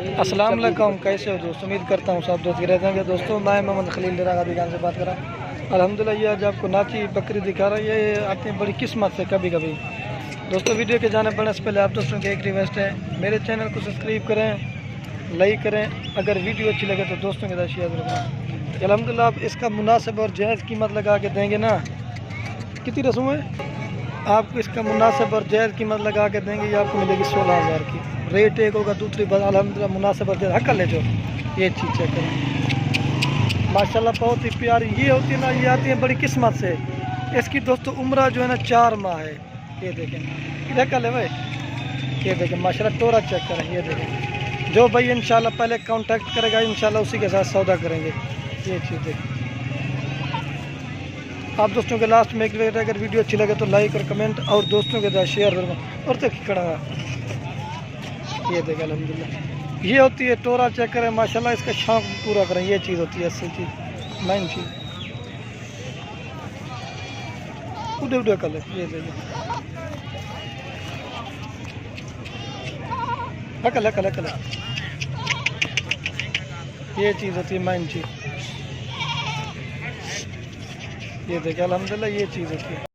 अस्सलाम वालेकुम, कैसे हो दोस्तों? उम्मीद करता हूँ सब दोस्त गिर रहेंगे। दोस्तों मैं मोहम्मद खलील गादी खान से बात कर रहा हूँ। अल्हम्दुलिल्लाह ये आज आपको नाची बकरी दिखा रहा है। ये आते हैं बड़ी किस्मत से कभी कभी। दोस्तों वीडियो के जाने पड़ने से पहले आप दोस्तों की एक रिक्वेस्ट है, मेरे चैनल को सब्सक्राइब करें, लाइक करें, अगर वीडियो अच्छी लगे तो दोस्तों के साथ शेयर करें। अल्हम्दुलिल्लाह आप इसका मुनासिब और जायज़ कीमत लगा के देंगे ना। कितनी रसूम है? आपको इसका मुनासिब और जायज़ कीमत लगा के देंगे, ये आपको मिलेगी 16,000 की। रेट एक होगा, दूसरी बात अल्हम्दुलिल्लाह मुनासिब और जायज़ हक ले जो ये चीज़ चेक करें। माशाल्लाह बहुत ही प्यारी ये होती है ना, ये आती है बड़ी किस्मत से। इसकी दोस्तों उम्र जो है ना 4 माह है। ये देखें इधर कल है भाई, ये देखें माशाल्लाह टोरा चेक करें। ये देखें जो भाई इंशाल्लाह पहले कांटेक्ट करेगा इंशाल्लाह उसी के साथ सौदा करेंगे। ये चीज़ देखें आप दोस्तों के लास्ट में एक बार अगर वीडियो अच्छी लगे तो लाइक और कमेंट और दोस्तों के साथ शेयर करें। और तक खड़ा ये देखें अल्हम्दुलिल्लाह ये होती है टोरा चेक करें माशाल्लाह, इसका शौक पूरा करें। ये चीज़ होती है असल चीज़, मेन चीज़ उड़े उड़े कलर। ये देखें हकल हकल हकल, ये चीज़ होती है मेन चीज़। ये देखें अल्हम्दुलिल्लाह ये चीज़ होती है।